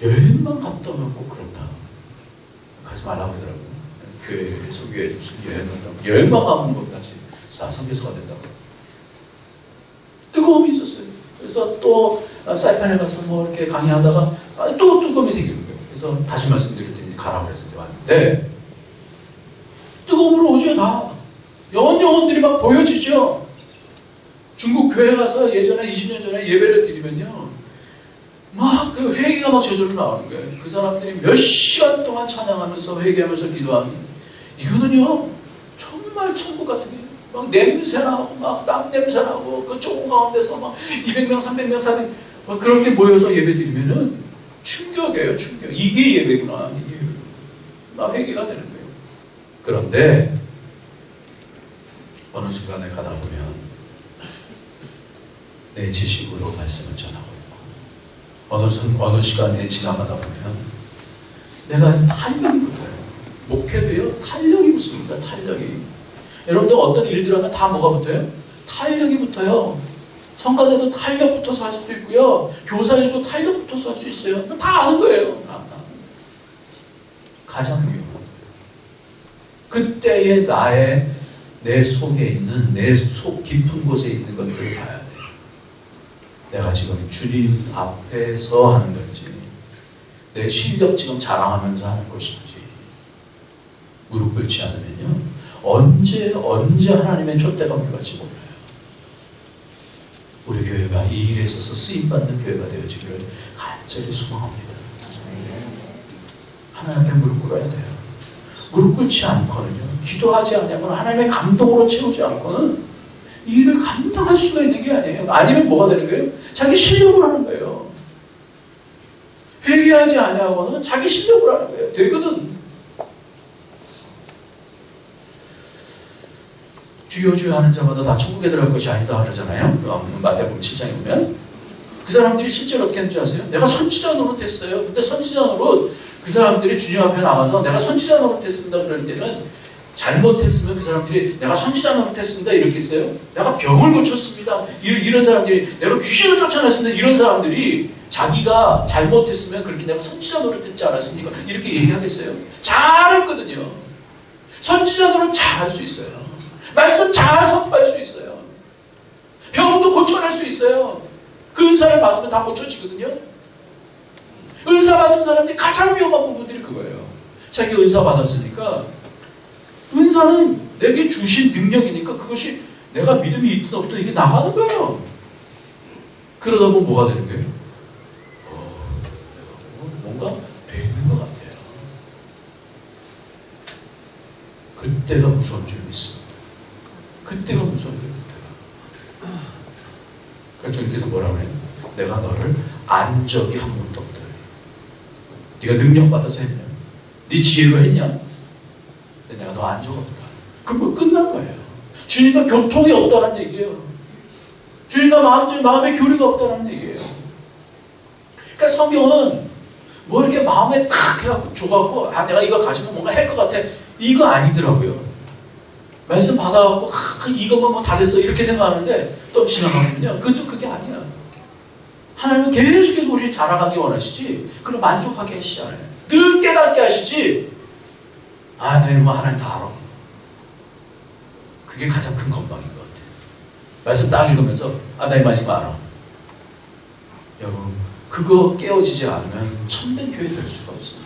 여행만 갔다 오면 꼭 그런다. 가지 말라고 하더라고요. 교회에서 여행만 가면 것까지 선교사가 된다고. 뜨거움이 있었어요. 그래서 또 사이판에 가서 뭐 이렇게 강의하다가 또 뜨거움이 생기는 거예요. 그래서 다시 말씀드릴 테니 가라고 해서 왔는데 뜨거움으로 오죠. 다 영혼들이 막 보여지죠. 중국 교회 가서 예전에 20년 전에 예배를 드리면요, 막 그 회개가 막 저절로 나오는 거예요. 그 사람들이 몇 시간 동안 찬양하면서 회개하면서 기도하는, 이거는요 정말 천국 같은 게 막 냄새나고 막 땀 냄새나고 그 좁은 가운데서 막 200명, 300명, 400명 막 그렇게 모여서 예배 드리면은 충격이에요. 충격. 이게 예배구나. 이게 막 회개가 되는 거예요. 그런데 어느 순간에 가다 보면 내 지식으로 말씀을 전하고 있고 어느 시간에 지나가다 보면 내가 탄력이 붙어요. 목회도요 탄력이 붙습니다. 탄력이. 여러분들 어떤 일들 하면 다 뭐가 붙어요? 탄력이 붙어요. 성가대도 탄력 붙어서 할 수도 있고요. 교사일도 탄력 붙어서 할 수 있어요. 다 아는 거예요. 다. 가장 위험한 그때의 내 속에 있는 내 속 깊은 곳에 있는 것들을 봐야 돼요. 내가 지금 주님 앞에서 하는 건지 내 실력 지금 자랑하면서 하는 것인지 무릎 꿇지 않으면요 언제 하나님의 촛대가 물갈지 몰라요. 우리 교회가 이 일에 있어서 쓰임받는 교회가 되어지기를 간절히 소망합니다. 하나님 앞에 무릎 꿇어야 돼요. 무릎 꿇지 않고는요, 기도하지 않으면 하나님의 감동으로 채우지 않고는 이 일을 감당할 수가 있는 게 아니에요. 아니면 뭐가 되는 거예요? 자기 실력으로 하는 거예요. 회개하지 않으고는 자기 실력으로 하는 거예요. 되거든. 주여 하는 자마다 다 천국에 들어갈 것이 아니다 그러잖아요. 마태복음 7장에 보면 그 사람들이 실제로 어떻게 하는지 아세요? 내가 선지자 노릇했어요. 근데 선지자 노릇 그 사람들이 주님 앞에 나가서 내가 선지자 노릇했습니다 그럴 때는 잘못했으면 그 사람들이 내가 선지자 노릇했습니다 이렇게 했어요. 내가 병을 고쳤습니다 이런 사람들이 내가 귀신을 쫓아냈습니다 이런 사람들이 자기가 잘못했으면 그렇게 내가 선지자 노릇했지 않았습니까? 이렇게 얘기하겠어요? 잘했거든요. 선지자 노릇 잘할 수 있어요. 말씀 잘 선포할 수 있어요. 병도 고쳐낼 수 있어요. 그 은사를 받으면 다 고쳐지거든요. 은사 받은 사람들이 가장 위험한 부분들이 그거예요. 자기 은사 받았으니까 은사는 내게 주신 능력이니까 그것이 내가 믿음이 있든 없든 이게 나가는 거예요. 그러다 보면 뭐가 되는 거예요? 뭔가 되는 것 같아요. 그때가 무서운 줄 믿습니다. 그때가 무서운 거예요. 그러니까 뭐라고 그래요? 내가 너를 안 적이 한 번도 없다. 네가 능력받아서 했냐? 네 지혜로 했냐? 근데 내가 너 안 적 없다. 그럼 끝난 거예요. 주님과 교통이 없다는 얘기예요. 주님과 마음의 교류가 없다는 얘기예요. 그러니까 성경은 뭐 이렇게 마음에 탁 해갖고 줘갖고 내가 이거 가지고 뭔가 할 것 같아. 이거 아니더라고요. 말씀 받아갖고 이것만 뭐 다 됐어 이렇게 생각하는데 또 지나가면요. 그게 아니야. 하나님은 계속해서 우리를 자라가기 원하시지 그리고 만족하게 하시지 않아요. 늘 깨닫게 하시지 너희 뭐 하나님 다 알아. 그게 가장 큰 건방인 것 같아요. 말씀 딱 읽으면서 나 이 말씀 알아. 여러분 그거 깨어지지 않으면 참된 교회 될 수가 없어요.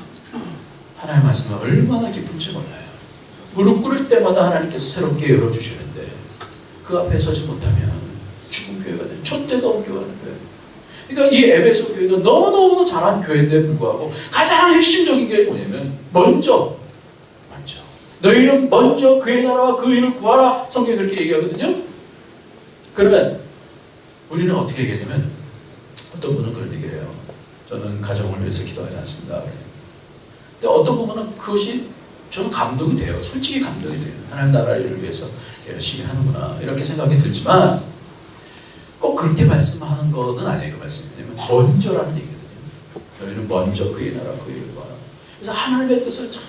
하나님의 말씀은 얼마나 깊은지 몰라요. 무릎 꿇을 때마다 하나님께서 새롭게 열어주시는데 그 앞에 서지 못하면 죽은 교회가 돼요. 촛대도 없는 교회가 돼요. 그러니까 이 에베소 교회가 너무너무 잘한 교회인데 불구하고 가장 핵심적인 게 뭐냐면 먼저 너희는 먼저 그의 나라와 그 일을 구하라. 성경이 그렇게 얘기하거든요. 그러면 우리는 어떻게 얘기하냐면 어떤 분은 그런 얘기를 해요. 저는 가정을 위해서 기도하지 않습니다. 근데 어떤 부분은 그것이 저는 감동이 돼요. 솔직히 감동이 돼요. 하나님 나라 일을 위해서 열심히 하는구나 이렇게 생각이 들지만 꼭 그렇게 말씀하는 거는 아니에요. 그 말씀이. 왜냐면 먼저라는 얘기거든요. 너희는 먼저 그의 나라 그 일을 구하라. 그래서 하나님의 뜻을 잘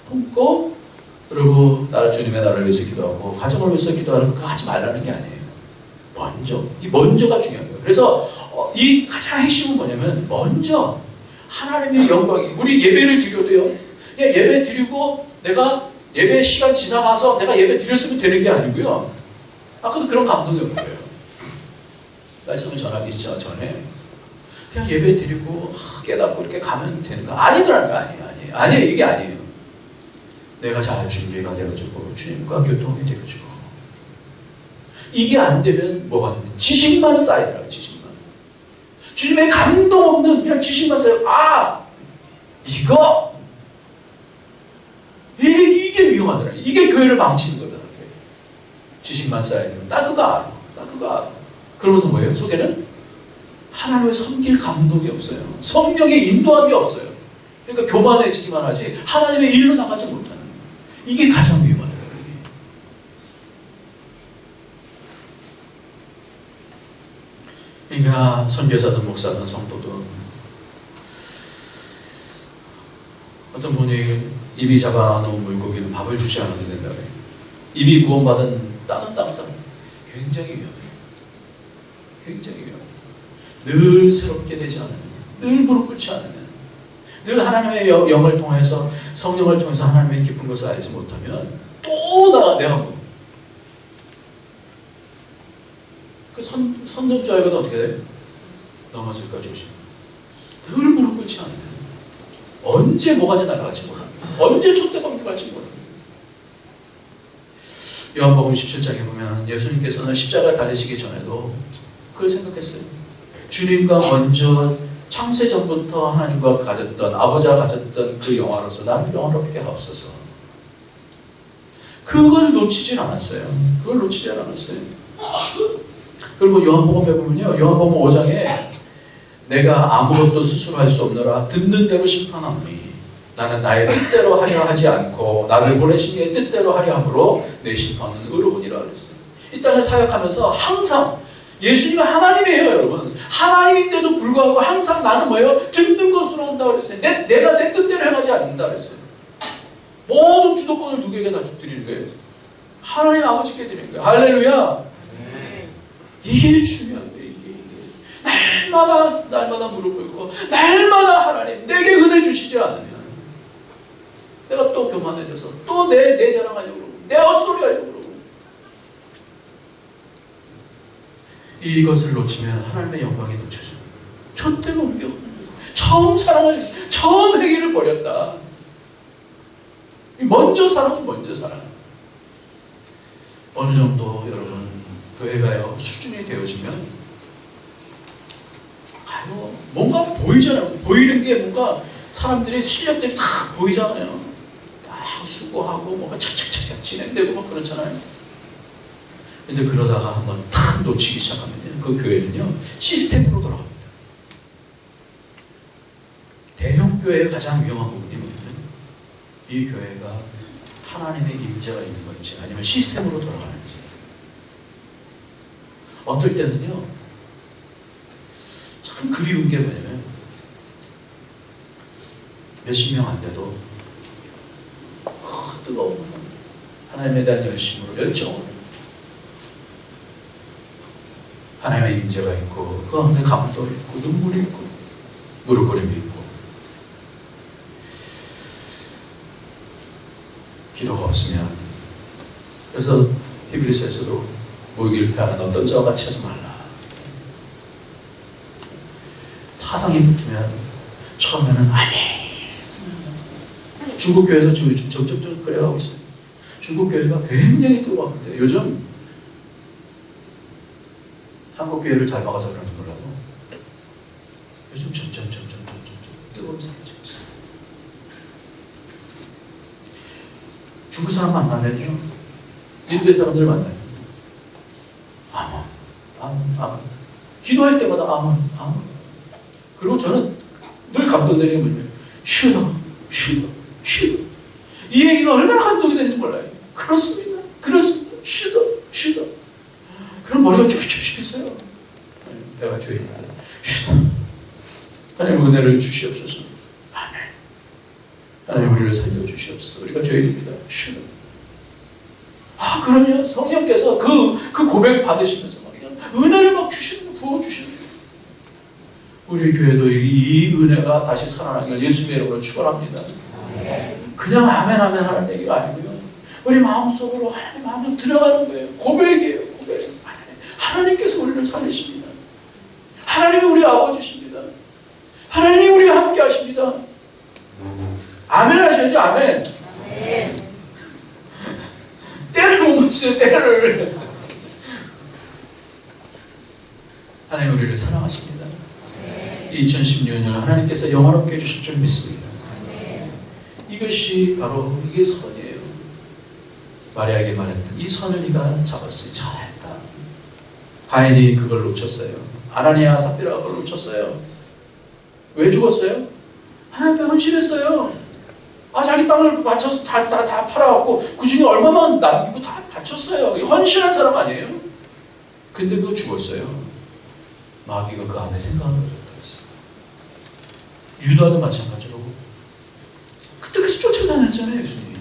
품고 그리고 주님의 나라를 위해서 기도하고 가정을 위해서 기도하는 거 하지 말라는 게 아니에요. 먼저. 이 먼저가 중요한 거예요. 그래서 이 가장 핵심은 뭐냐면 먼저 하나님의 영광이 우리 예배를 드려도요. 그냥 예배 드리고 내가 예배 시간 지나가서 내가 예배 드렸으면 되는 게 아니고요. 아까도 그런 감동이 없는 거예요. 말씀을 전하기 전에 그냥 예배 드리고 깨닫고 이렇게 가면 되는 거 아니더라는 거 아니에요. 이게 아니에요. 내가 잘 준비가 되어지고 주님과 교통이 되어지고 이게 안 되면 뭐가 되면 지식만 쌓이더라고요. 지식만. 주님의 감동 없는 그냥 지식만 쌓여. 이게 위험하더라. 이게 교회를 망치는 거다. 지식만 쌓이면 나 그거 알아. 그러면서 뭐예요? 속에는 하나님의 섬길 감동이 없어요. 성령의 인도함이 없어요. 그러니까 교만해지기만 하지 하나님의 일로 나가지 못하는 거예요. 이게 가장 위험하다. 그러니까 선교사든 목사든 성도든 어떤 분이 입이 잡아놓은 물고기는 밥을 주지 않아도 된다고 해요. 입이 구원받은 다른 사람 굉장히 위험해요. 굉장히 위험해요. 늘 새롭게 되지 않으면, 늘 무릎 꿇지 않으면, 늘 하나님의 영을 통해서 성령을 통해서 하나님의 깊은 것을 알지 못하면 또 내가 뭐 그 선전 줄 알고도 어떻게 돼요? 넘어질까 조심. 늘 무릎 꿇지 않으면 언제 뭐가지 날아갈지 몰라. 언제 촛대가 옮겨갈지 몰라. 요한복음 17장에 보면 예수님께서는 십자가 달리시기 전에도 그걸 생각했어요. 주님과 먼저 창세전부터 하나님과 가졌던 아버지와 가졌던 그 영화로서 나를 영화롭게 하옵소서. 그걸 놓치질 않았어요. 그리고 요한복음에 보면요. 요한복음 5장에 내가 아무것도 스스로 할 수 없노라 듣는 대로 심판하노니 나는 나의 뜻대로 하려 하지 않고 나를 보내신 이의 뜻대로 하려 함으로 내 심판은 의로우니라 그랬어요. 이 땅을 사역하면서 항상 예수님은 하나님이에요, 여러분. 하나님인데도 불구하고 항상 나는 뭐예요? 듣는 것으로 한다 그랬어요. 내가 내 뜻대로 행하지 않는다 그랬어요. 모든 주도권을 누구에게 다 드리는 거예요? 하나님 아버지께 드리는 거예요. 할렐루야. 이게 중요한 거예요. 이게. 날마다 무릎 꿇고 날마다 하나님 내게 은혜 주시지 않으면 내가 또 교만해져서 또 내 자랑하려고 그러고 내 헛소리 하려고 그러고 이것을 놓치면 하나님의 영광이 놓쳐져요. 촛대가 옮겨가는 거예요. 처음 행위를 버렸다. 먼저 사랑은 먼저 사랑. 어느 정도 여러분 교회가요 수준이 되어지면 뭔가 보이잖아요. 보이는 게 뭔가 사람들의 실력들이 다 보이잖아요. 다 수고하고 뭔가 착착착착 진행되고 막 그렇잖아요. 근데 그러다가 한번 탁 놓치기 시작하면요, 그 교회는요 시스템으로 돌아갑니다. 대형교회의 가장 위험한 부분이 뭐냐면 이 교회가 하나님의 임재가 있는 건지 아니면 시스템으로 돌아가는지. 어떨 때는요 참 그리운 게 뭐냐면 몇십 명 안 돼도 뜨거운 하나님에 대한 열심으로 열정으로 하나님의 임재가 있고 그 가운데 감도 있고 눈물이 있고 무릎꿇음이 있고 기도가 없으면, 그래서 히브리서에서도 모이기를 피하는 어떤 자와 같이 하지 말라. 타성이 붙으면 처음에는 아멘. 중국 교회도 지금 점점 그래가고 있어요. 중국 교회가 굉장히 뜨거웠는데 요즘 한국 교회를 잘 막아서 그런지 몰라도 요즘 점점 뜨거운 사람이 있어요. 중국 사람 만나면요, 미국의 사람들 만나요. 아멘. 기도할 때마다 아멘. 그리고 저는 늘 감동되는 게 뭐냐면 쉬다. 이 얘기가 얼마나 감동이 되는지 몰라요. 그렇습니다. 쉬다. 그럼 머리가 쭈삣쭈삣했어요. 내가 죄인이다. 쉬다. 하나님 은혜를 주시옵소서. 아멘. 하나님 우리를 살려주시옵소서. 우리가 죄인입니다. 쉬다. 그러면 성령께서 그 고백 받으시면서 막 은혜를 막 부어주시는 거예요. 우리 교회도 이 은혜가 다시 살아나기를 예수님의 이름으로 축원합니다. 그냥 아멘 하는 얘기가 아니고요. 우리 마음속으로 하나님 마음에 들어가는 거예요. 고백이에요. 고백. 하나님께서 우리를 살리십니다. 하나님이 우리 아버지십니다. 하나님이 우리와 함께 하십니다. 아멘 하셔야지. 아멘. 때를 못 맞추세요. 때를. 하나님 우리를 사랑하십니다. 2016년 하나님께서 영원롭게 해주실 줄 믿습니다. 이것이 바로 이게 선이에요. 마리아에게 말했던 이 선을 네가 잡았으니 잘했다. 가인이 그걸 놓쳤어요. 아나니아 삽비라가 그걸 놓쳤어요. 왜 죽었어요? 하나님께 헌신했어요. 자기 땅을 바쳐서 다 팔아갖고 그 중에 얼마만 남기고 다 바쳤어요. 헌신한 사람 아니에요? 근데 그거 죽었어요. 마귀가 그 안에 생각을 가졌다 했어요. 유다도 마찬가지로 그때 그래서 쫓아다녔잖아요, 예수님.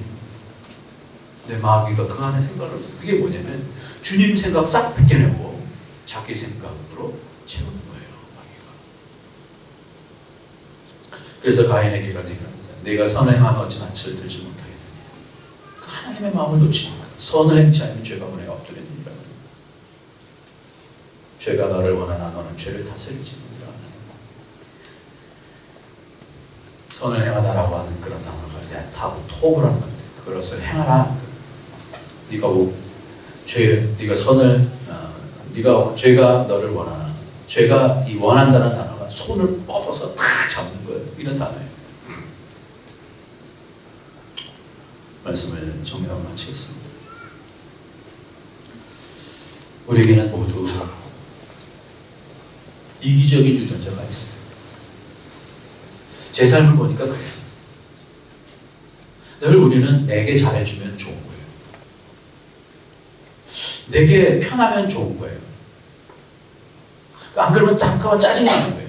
근데 마귀가 그 안에 생각을 가졌어요. 그게 뭐냐면 주님 생각 싹 벗겨내고 자기 생각으로 채우는 거예요, 마귀가. 그래서 가인에게 이런 얘기를 합니다. 내가 선을 행하면 어찌 낯을 들지 못하겠느냐. 그 하나님의 마음을 놓치니까 선을 행치 않으면 죄가 문에 엎드렸느니라. 죄가 너를 원하나 너는 죄를 다스리지 못하라. 선을 행하다라고 하는 그런 단어가 타고 톡을 하는 건데 그것을 행하라. 네가 선을 죄가 너를 원하나. 죄가 이 원한다는 단어가 손을 뻗어서 탁 잡는 거예요. 이런 단어예요. 말씀을 정리하고 마치겠습니다. 우리에게는 모두 이기적인 유전자가 있습니다. 제 삶을 보니까 그래요. 늘 우리는 내게 잘해주면 좋은 거예요. 내게 편하면 좋은 거예요. 안 그러면 잠깐만 짜증이 나는 거예요.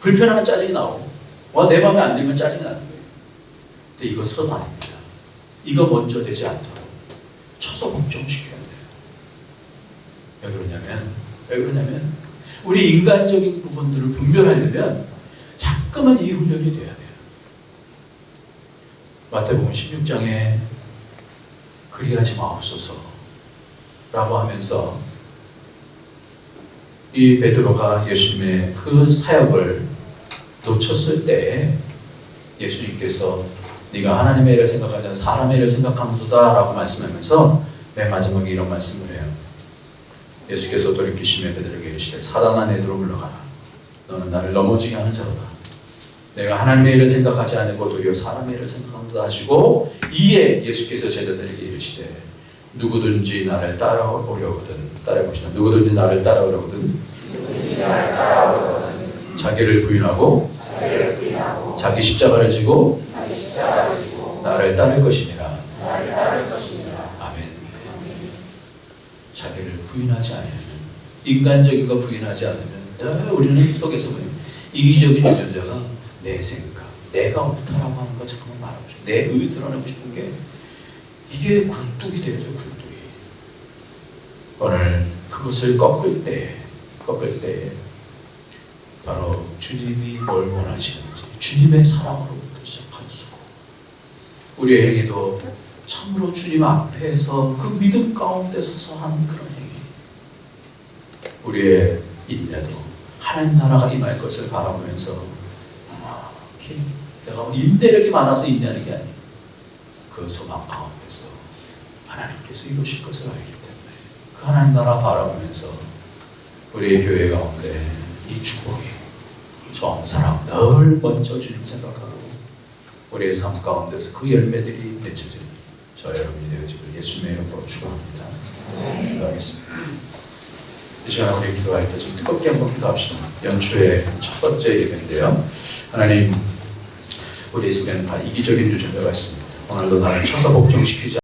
불편하면 짜증이 나오고 내 마음에 안 들면 짜증이 나는 거예요. 근데 이거 선 아닙니다. 이거 먼저 되지 않도록 쳐서 걱정시켜야 돼요. 왜 그러냐면 우리 인간적인 부분들을 분별하려면 자꾸만 이 훈련이 돼야 돼요. 마태복음 16장에 그리하지 마옵소서 라고 하면서 이 베드로가 예수님의 그 사역을 놓쳤을 때 예수님께서 네가 하나님의 일을 생각하지 않아 사람의 일을 생각하는도다 라고 말씀하면서 맨 마지막에 이런 말씀을 해요. 예수께서 돌이키시며 베드로에게 이르시되 사단아 내게로 물러가라. 너는 나를 넘어지게 하는 자로다. 내가 하나님의 일을 생각하지 않고 도리어 사람의 일을 생각하는도다 하시고 이에 예수께서 제자들에게 이르시되 누구든지 나를 따라오려거든. 따라해봅시다. 누구든지 나를 따라오려거든. 자기를 부인하고 자기 십자가를 지고 나를 따를 것이니라. 아멘. 자기를 부인하지 않으면, 인간적인 거 부인하지 않으면 늘 우리는 속에서 보면 이기적인 유전자가 내 생각, 내가 옳다라고 하는 거 잠깐만 말하고 싶어. 내 의 드러내고 싶은 게 이게 굴뚝이 되죠. 굴뚝이. 오늘 그것을 꺾을 때 바로 주님이 뭘 원하시는지, 주님의 사랑으로부터 시작한 수고, 우리의 행위도 참으로 주님 앞에서 그 믿음 가운데 서서 하는 그런 행위, 우리의 인내도 하나님 나라가 임할 것을 바라보면서 내가 인내력이 많아서 인내하는 게 아니에요. 그 소망 가운데서 하나님께서 이루실 것을 알기 때문에 그 하나님 나라 바라보면서 우리의 교회 가운데 이 축복이, 정사랑 늘 먼저 주님 생각하고 우리의 삶 가운데서 그 열매들이 맺혀지는 저 여러분이 되어지길 예수님의 이름으로 축원합니다. 기도하겠습니다. 이 시간 우리 기도할 때 좀 뜨겁게 한번 기도합시다. 연초의 첫 번째 예배인데요. 하나님, 우리 속에는 다 이기적인 유전자가 있습니다. 오늘도 나를 쳐서 복종시키지